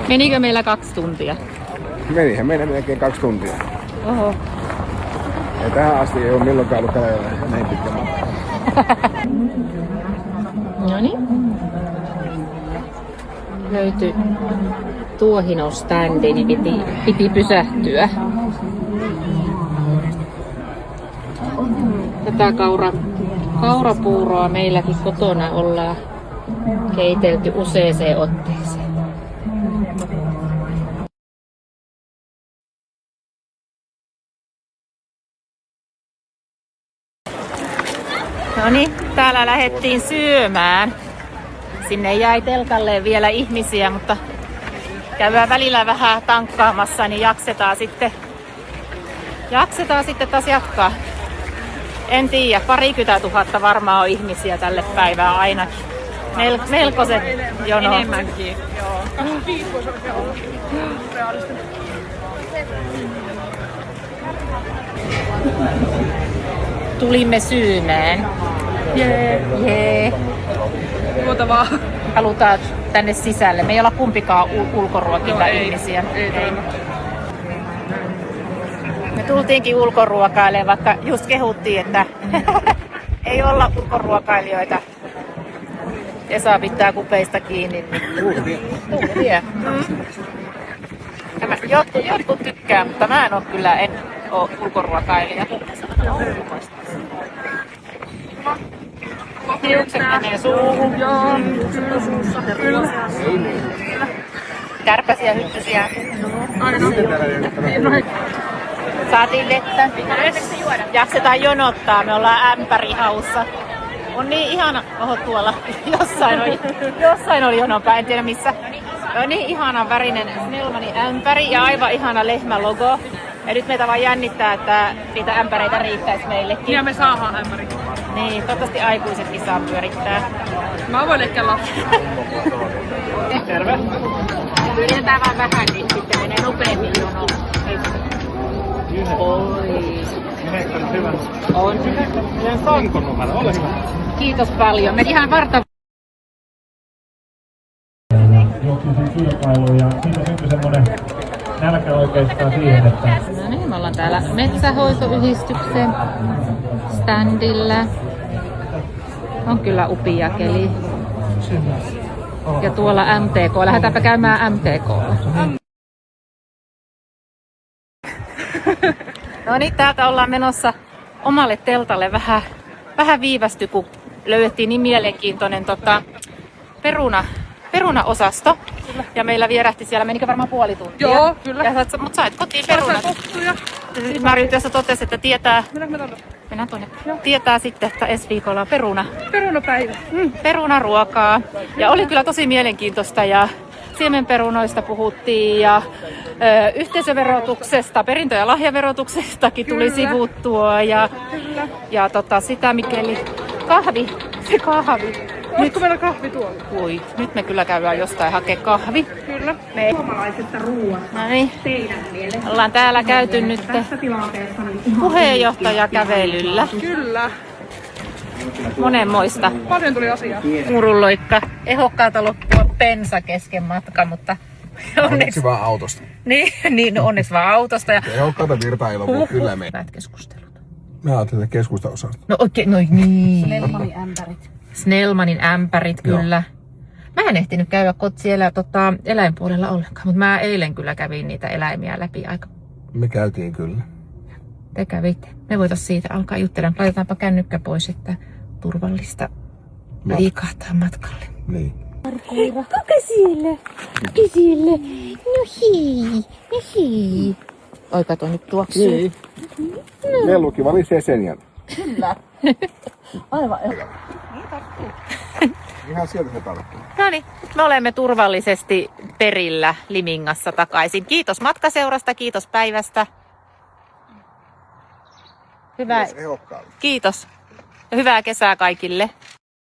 Menikö meillä 2 tuntia? Menihän meillä melkein 2 tuntia. Oho. Ja tähän asti ei ole milloinkaan ollut Kalajoella näin pitkä matka. Noniin. Löytyi tuohinoständi, niin piti pysähtyä. Tätä kaurapuuroa meilläkin kotona ollaan keitelty useeseen otteeseen. No niin, täällä lähdettiin syömään. Sinne jäi telkalle vielä ihmisiä, mutta käydään välillä vähän tankkaamassa, niin jaksetaan sitten taas jatkaa. En tiedä, 20 000 varmaan on ihmisiä tälle päivään ainakin. Melkoiset jono. Enemmänkin. Joo. 25 voisi olla realistinen. Tulimme syymään. Jee. Tuota vaan. Halutaan tänne sisälle. Me ei olla kumpikaan ulkoruokilla ihmisiä. Ei. Me tultiinkin ulkoruokailemaan, vaikka just kehuttiin, että ei olla ulkoruokailijoita. Esa pitää kupeista kiinni. Tulvia. Jotkut tykkää, mutta mä en ole ulkoruokailija. Hiukset menee suuhun. Joo, kyllä suussa. Kyllä. Kärpäsiä, hyttysiä. Aina. Saatiin vettä. Jaksetaan jonottaa, me ollaan ämpärihaussa. On niin ihana, tuolla jossain oli jonopää, en tiedä missä. On niin ihana värinen Snellmanin ämpäri ja aivan ihana lehmälogo. Ja nyt meitä vaan jännittää, että niitä ämpäreitä riittäisi meillekin. Ja me saadaan ämpäri. Niin, toivottavasti aikuisetkin saa pyörittää. Mä voin ehkä lapsi. Terve. Pyydetään vaan vähän, niin sitten menee nopeammin jono. Oi. Hyvä. On. Ole hyvä. Kiitos paljon. Meni ihan varta. Juoksisin kilpailuun ja siitä syntyi semmoinen nälkä oikeastaan siihen, että... No niin, me ollaan täällä Metsänhoitoyhdistyksen standilla. On kyllä upea keli. Ja tuolla MTK. Lähdetäänpä käymään MTK:lla. No niin, täältä ollaan menossa omalle teltalle vähän viivästy, kun löydettiin niin mielenkiintoinen perunaosasto. Kyllä. Ja meillä vierähti siellä, menikö varmaan puoli tuntia? Joo, kyllä. Mutta sait kotiin perunat. Mari tuossa totesi, että mennään tuonne. Tietää sitten, että ensi viikolla on Perunapäivä. Perunaruokaa. Ja oli kyllä tosi mielenkiintoista ja siemenperunoista puhuttiin ja yhteisöverotuksesta, perintö- ja lahjaverotuksestakin tuli sivuttua ja sitä Mikeli. Kahvi. Oletko meillä kahvi tuolla? Ui, nyt me kyllä käydään jostain hakea kahvi. Kyllä. Suomalaisesta ruuasta No niin. teidän mielestä. Ollaan täällä käyty nyt Tässä tilanteessa niin puheenjohtajakävelyllä. Kyllä. Monenmoista. Paljon tuli asiaa. Murunloikka. Ehokkaalta loppua bensa kesken matka, mutta Onneksi vaan autosta. niin onneksi vaan autosta. Ja Tehokkaita virtaa ei lopu kyllä me. hyvät keskustelut. Mä ajattelin, että keskustaosasta. No oikein, no niin. Snellmanin ämpärit. Snellmanin ämpärit, kyllä. Mä en ehtinyt käydä siellä eläinpuolella ollenkaan, mutta mä eilen kyllä kävin niitä eläimiä läpi aika. Me käytiin kyllä. Te kävitte. Me voitais siitä alkaa juttelemaan. Laitetaanpa kännykkä pois, että turvallista liikahtaa matkalle. Niin. Kuka siellä? No hii. Oi kato nyt tuoksuu. Niin. Mellukin valitsi sen. Aivan. Ihan sieltä se tarttuu. No niin, me olemme turvallisesti perillä Limingassa takaisin. Kiitos matkaseurasta, kiitos päivästä. Hyvä. Kiitos ehokkaalle. Kiitos. Ja hyvää kesää kaikille.